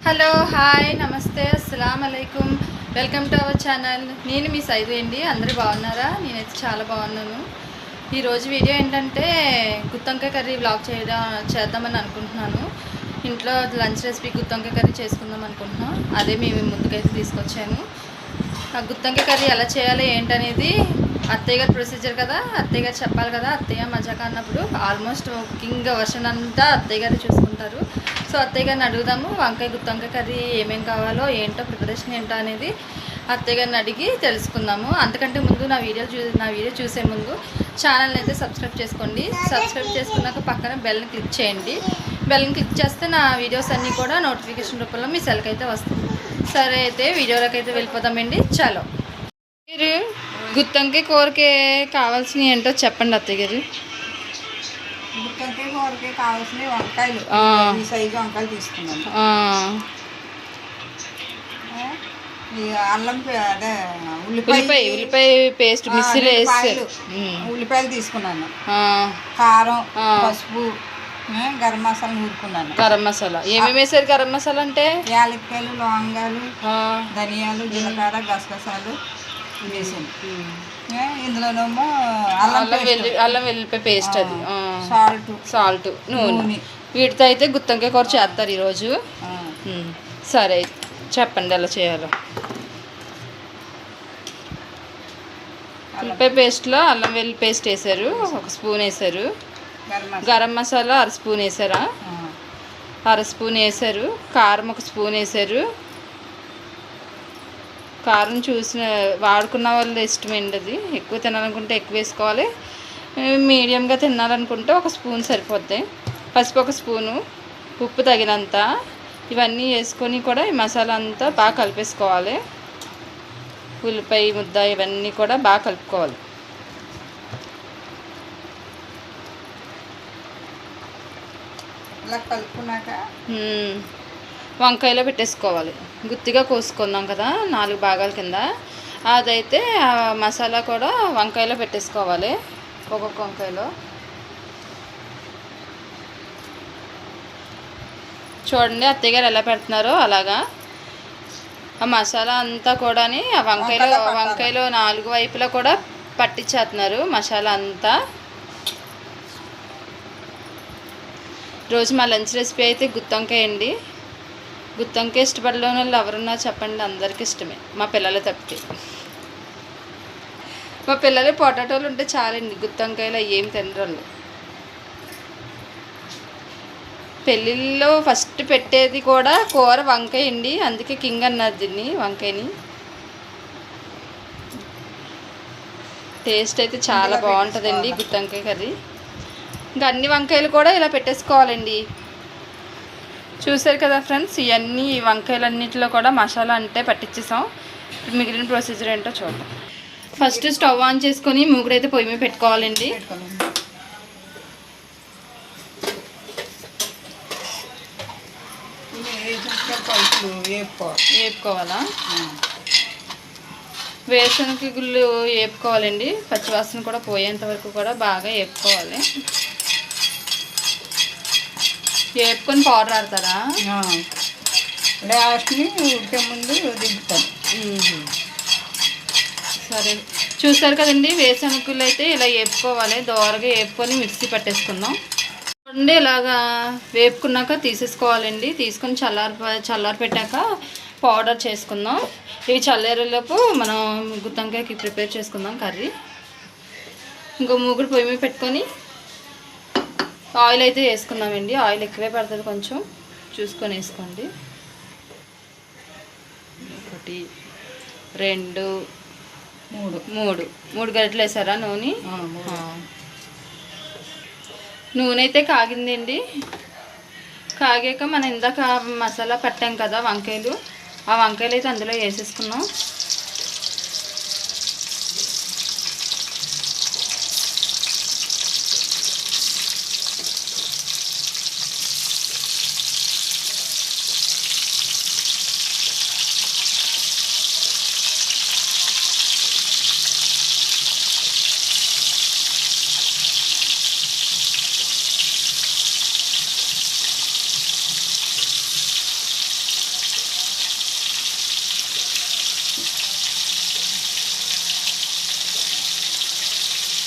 Hello hi నమస్తే అస్సలం అలైకుమ్ welcome to our channel. నేను మీ సైదు అండి. అందరూ బాగున్నారా? నేనైతే చాలా బాగున్నాను. ఈరోజు వీడియో ఏంటంటే గుత్తొంకాయ కర్రీ వ్లాగ్ చేద్దామని అనుకుంటున్నాను. ఇంట్లో లంచ్ రెసిపీ గుత్తొంకాయ కర్రీ చేసుకుందాం అనుకుంటున్నాం. అదే మేము ముందుకైతే తీసుకొచ్చాను. ఆ గుత్తొంకాయ కర్రీ ఎలా చేయాలి ఏంటనేది అత్తయ్య గారి ప్రొసీజర్ కదా, అత్తయ్య గారు చెప్పాలి కదా. అత్తయ్య మజాక అన్నప్పుడు ఆల్మోస్ట్ కుకింగ్ వర్షన్ అంతా అత్తయ్య గారు చూసుకుంటారు. సో అత్తయ్య గారిని అడుగుదాము, గుత్తొంకాయ కర్రీ ఏమేమి కావాలో ఏంటో ప్రిపరేషన్ ఏంటో అనేది అత్తయ్య గారిని అడిగి తెలుసుకుందాము. అంతకంటే ముందు నా వీడియో చూసే ముందు ఛానల్ని అయితే సబ్స్క్రైబ్ చేసుకోండి. సబ్స్క్రైబ్ చేసుకున్నాక పక్కన బెల్ని క్లిక్ చేయండి. బెల్ని క్లిక్ చేస్తే నా వీడియోస్ అన్నీ కూడా నోటిఫికేషన్ రూపంలో మీ సెల్కి అయితే వస్తుంది. సరే అయితే వీడియోలోకి అయితే వెళ్ళిపోదామండి. చలో, మీరు గుత్తొంకాయ కూరకి కావాల్సినవి ఏంటో చెప్పండి అత్తయ్య గారు. గుత్తొంకాయ కూరకి కావాల్సినవి వంకాయలు, ఈ సైజు వంకాయలు తీసుకున్నాను. అల్లం అదే ఉల్లిపాయ పేస్ట్ మిక్సీలో వేసి ఉల్లిపాయలు తీసుకున్నాను. కారం, పసుపు, గరం మసాలా నూరుకున్నాను. గరం మసాలా ఏమేమి వేసారు? గరం మసాలా అంటే యాలక్కాయలు, లవంగాలు, ధనియాలు, జీలకర్ర, గసగసాలు వేసాను. ఇందులోనేమో అల్లం వెల్లిపాయ పేస్ట్, అది సాల్ట్, నూనె. వీటితో అయితే గుత్తొంకాయ కూర చేస్తారు ఈరోజు. సరే చెప్పండి ఎలా చేయాలో. ఉల్లిపాయ పేస్ట్లో అల్లం వెల్లుల్లి పేస్ట్ వేసారు, 1 స్పూన్ వేసారు. గరం మసాలా 1/2 స్పూన్ వేసారా? 1/2 స్పూన్ వేసారు. కారం 1 స్పూన్ వేసారు. కారం వాడుకున్న వాళ్ళు ఇష్టమైంది. అది ఎక్కువ తినాలనుకుంటే ఎక్కువ వేసుకోవాలి, మీడియంగా తినాలనుకుంటే 1 స్పూన్ సరిపోద్ది. పసుపు 1 స్పూను, ఉప్పు తగినంత. ఇవన్నీ వేసుకొని కూడా ఈ మసాలా అంతా బాగా కలిపేసుకోవాలి. ఉల్లిపాయ ముద్ద ఇవన్నీ కూడా బాగా కలుపుకోవాలి. ఇలా కలుపుకున్నాక వంకాయలో పెట్టేసుకోవాలి. గుత్తిగా కోసుకుందాం కదా 4 భాగాల కింద. అదైతే ఆ మసాలా కూడా వంకాయలో పెట్టేసుకోవాలి. ఒక్కొక్క వంకాయలో చూడండి అత్తయ్య గారు ఎలా పెడుతున్నారో అలాగా. ఆ మసాలా అంతా కూడా ఆ వంకాయలో 4 వైపులా కూడా పట్టించేస్తున్నారు మసాలా అంతా. రోజు మా లంచ్ రెసిపీ అయితే గుత్తొంకాయ అండి. గుత్తొంకాయ ఇష్టపడలేని వాళ్ళు ఎవరున్నా చెప్పండి, అందరికీ ఇష్టమే, మా పిల్లలు తప్పితే. మా పిల్లలు పొటాటోలు ఉంటే చాలండి, గుత్తొంకాయలు ఏం తినరు. పెళ్ళిళ్ళలో ఫస్ట్ పెట్టేది కూడా కూర వంకాయ అండి, అందుకే కింగ్ అన్నారు దీన్ని, వంకాయని. టేస్ట్ అయితే చాలా బాగుంటుందండి గుత్తొంకాయ కర్రీ. ఇంకా అన్ని వంకాయలు కూడా ఇలా పెట్టేసుకోవాలండి. చూసారు కదా ఫ్రెండ్స్, ఇవన్నీ వంకాయలన్నింటిలో కూడా మసాలా అంటే పట్టించేసాం. మిగిలిన ప్రొసీజర్ ఏంటో చూద్దాం. ఫస్ట్ స్టవ్ ఆన్ చేసుకొని మూగుడైతే పొయ్యి మీద పెట్టుకోవాలండి. వేపుకోవాలా? వేరుశనగ గుళ్ళు వేపుకోవాలండి. పచ్చివాసన కూడా పోయేంత వరకు కూడా బాగా వేపుకోవాలి. వేపుకొని పౌడర్ ఆడతారా? లాస్ట్ని ఉడికే ముందు దింపుతాను. సరే, చూసారు కదండి, వేరుశనగలు అయితే ఇలా వేపుకోవాలి. దోరగా వేపుకొని మిక్సీ పట్టేసుకుందాం. చూడండి, ఇలాగా వేపుకున్నాక తీసేసుకోవాలండి. తీసుకొని చల్లారి పెట్టాక పౌడర్ చేసుకుందాం. ఇవి చల్లారేలోపు మనం గుత్తొంకాయకి ప్రిపేర్ చేసుకుందాం కర్రీ. ఇంకో మూగుడు పొయ్యి మీద పెట్టుకొని ఆయిల్ అయితే వేసుకుందామండి. ఆయిల్ ఎక్కువే పడుతుంది, కొంచెం చూసుకొని వేసుకోండి. 1 2 3 గరిటెలు వేసారా నూనె? నూనె అయితే కాగిందండి. కాగాక మనం ఇందాక మసాలా పట్టాం కదా వంకాయలు, ఆ వంకాయలు అయితే అందులో వేసేసుకున్నాం.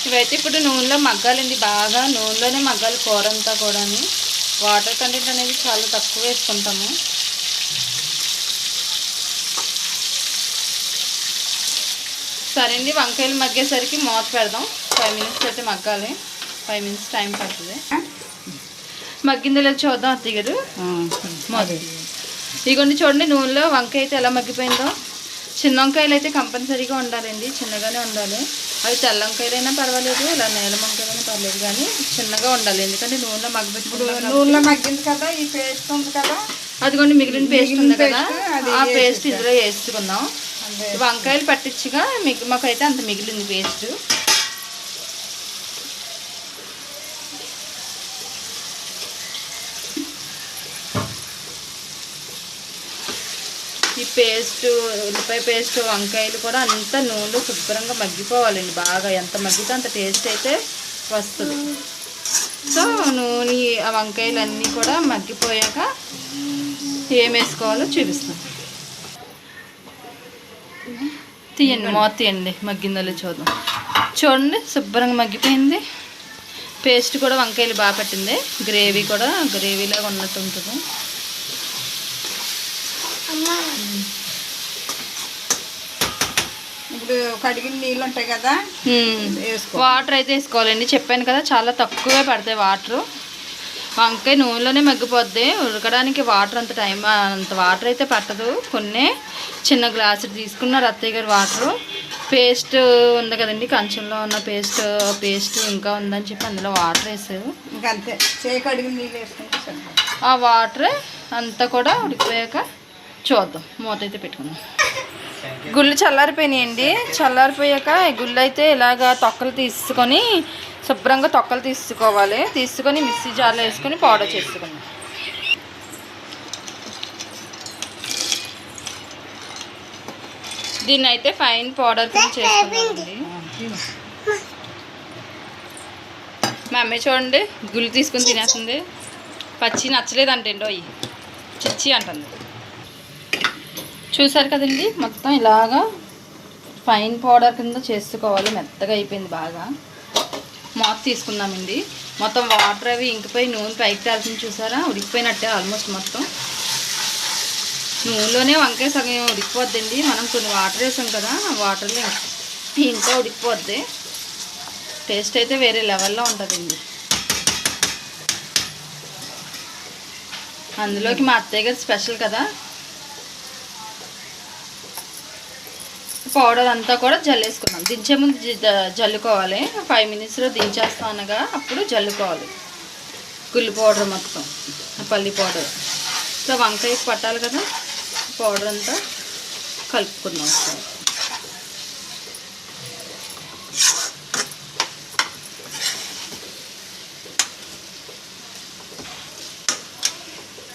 ఇవైతే ఇప్పుడు నూనెలో మగ్గాలండి, బాగా నూనెలోనే మగ్గాలి కూర అంతా కూడా. వాటర్ కంటెంట్ అనేది చాలా తక్కువ వేసుకుంటాము. సరే అండి, వంకాయలు మగ్గేసరికి మూత పెడదాం. 5 మినిట్స్ అయితే మగ్గాలి. 5 మినిట్స్ టైం పడుతుంది. మగ్గిందో లేదో చూద్దాం అత్తయ్య గారు. ఇదిగోండి చూడండి, నూనెలో వంకాయ అయితే ఎలా మగ్గిపోయిందో. చిన్న వంకాయలు అయితే కంపల్సరీగా ఉండాలండి, చిన్నగానే ఉండాలి. అవి తెల్ల వంకాయలైనా పర్వాలేదు, ఇలా నీలం వంకాయలైనా పర్లేదు, కానీ చిన్నగా ఉండాలి. ఎందుకంటే నూనెలో నూనెలో మగ్గింది కదా, ఈ పేస్ట్ ఉంది కదా, అదిగోండి మిగిలిన పేస్ట్ ఉంది కదా, ఆ పేస్ట్ ఇందులో వేసుకుందాం. వంకాయలు పట్టించిగా మాకైతే అంత మిగిలింది పేస్ట్. ఈ పేస్ట్, ఉల్లిపాయ పేస్ట్, వంకాయలు కూడా అంతా నూనెలో శుభ్రంగా మగ్గిపోవాలండి బాగా. ఎంత మగ్గితే అంత టేస్ట్ అయితే వస్తుంది. సో నూనె, ఆ వంకాయలు అన్నీ కూడా మగ్గిపోయాక ఏం వేసుకోవాలో చూపిస్తాను. తీయండి, మూత తీయండి, మగ్గిందో చూద్దాం. చూడండి శుభ్రంగా మగ్గిపోయింది. పేస్ట్ కూడా వంకాయలు బాగా పట్టింది. గ్రేవీ కూడా గ్రేవీలాగా ఉన్నట్టు ఉంటుంది. ఇప్పుడు కడిగిన నీళ్ళు ఉంటాయి కదా, వాటర్ అయితే వేసుకోవాలండి. చెప్పాను కదా చాలా తక్కువే పడతాయి వాటర్. వంకాయ నూనెలోనే మగ్గిపోద్ది, ఉడకడానికి వాటర్ అంత వాటర్ అయితే పట్టదు. కొన్ని చిన్న గ్లాసు తీసుకున్నారు అత్తయ్య గారు వాటరు. పేస్ట్ ఉంది కదండి, కంచంలో ఉన్న పేస్ట్ ఇంకా ఉందని చెప్పి అందులో వాటర్ వేసారు. ఇంకంతే, కడిగిన నీళ్ళు వేసుకుంటే ఆ వాటర్ అంతా కూడా ఉడికిపోయాక చూద్దాం. మూత అయితే పెట్టుకుందాం. గుళ్ళు చల్లారిపోయినాయండి. చల్లారిపోయాక ఈ గుళ్ళు అయితే ఇలాగా తొక్కలు తీసుకొని శుభ్రంగా తొక్కలు తీసుకోవాలి. తీసుకొని మిక్సీ జార్లో వేసుకొని పౌడర్ చేసుకుందాం. దీన్ని అయితే ఫైన్ పౌడర్ కింద చేసుకుందామండి. మా అమ్మాయి చూడండి గుళ్ళు తీసుకొని తినేస్తుంది. పచ్చి నచ్చలేదంటండి, అవి చిచ్చి అంటుంది. చూసారు కదండి, మొత్తం ఇలాగా ఫైన్ పౌడర్ కింద చేసుకోవాలి. మెత్తగా అయిపోయింది బాగా. మూత తీసుకుందామండి. మొత్తం వాటర్ అవి ఇంకిపోయి నూనె పైకి తేలుతుంది. చూసారా, ఉడికిపోయినట్టే ఆల్మోస్ట్ మొత్తం. నూనెలోనే వంకాయ సగం ఉడికిపోద్దండి. మనం కొన్ని వాటర్ వేసాం కదా, ఆ వాటర్లో ఇంకా ఉడికిపోద్ది. టేస్ట్ అయితే వేరే లెవెల్లో ఉంటుందండి. అందులోకి మా అత్తయ్య గారు స్పెషల్ కదా, పౌడర్ అంతా కూడా జల్లేసుకున్నాం. దించే ముందు జల్లుకోవాలి. 5 మినిట్స్లో దించేస్తాం అనగా అప్పుడు జల్లుకోవాలి గుల్లి పౌడర్ మొత్తం, పల్లి పౌడర్. సో వంకాయ పట్టాలి కదా, పౌడర్ అంతా కలుపుకుందాం.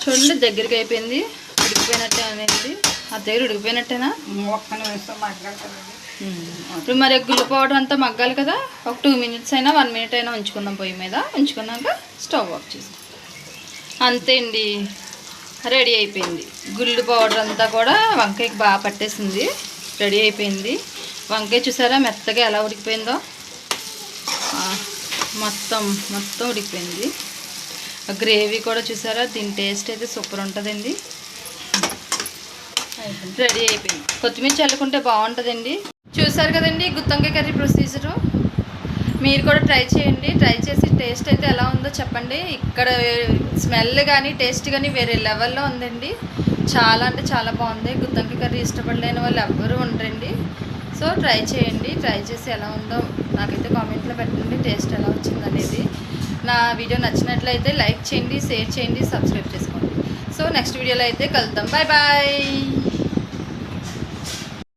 చూడండి దగ్గరికి అయిపోయింది, ఉడికిపోయినట్టే అనేది. ఆ దగ్గర ఉడికిపోయినట్టేనా? ఇప్పుడు మరి గుల్లి పౌడర్ అంతా మగ్గాలి కదా, ఒక 2 మినిట్స్ అయినా 1 మినిట్ అయినా ఉంచుకుందాం పొయ్యి మీద. ఉంచుకున్నాక స్టవ్ ఆఫ్ చేసాం. అంతే అండి, రెడీ అయిపోయింది. గుల్లి పౌడర్ అంతా కూడా వంకాయకి బాగా పట్టేసింది, రెడీ అయిపోయింది. వంకాయ చూసారా మెత్తగా ఎలా ఉడికిపోయిందో, మొత్తం ఉడికిపోయింది. గ్రేవీ కూడా చూసారా, దీని టేస్ట్ అయితే సూపర్ ఉంటుందండి. రెడీ అయిపోయింది. కొత్తిమీర చల్లుకుంటే బాగుంటుందండి. చూసారు కదండి గుత్తొంకాయ కర్రీ ప్రొసీజరు. మీరు కూడా ట్రై చేయండి. ట్రై చేసి టేస్ట్ అయితే ఎలా ఉందో చెప్పండి. ఇక్కడ స్మెల్ కానీ టేస్ట్ కానీ వేరే లెవెల్లో ఉందండి. చాలా అంటే చాలా బాగుంది. గుత్తొంకాయ కర్రీ ఇష్టపడలేని వాళ్ళు ఎవ్వరూ ఉండరండి. సో ట్రై చేయండి. ట్రై చేసి ఎలా ఉందో నాకైతే కామెంట్లో పెట్టండి, టేస్ట్ ఎలా వచ్చింది అనేది. నా వీడియో నచ్చినట్లయితే లైక్ చేయండి, షేర్ చేయండి, సబ్స్క్రైబ్ చేసుకోండి. సో నెక్స్ట్ వీడియోలో అయితే కలుద్దాం. Bye bye.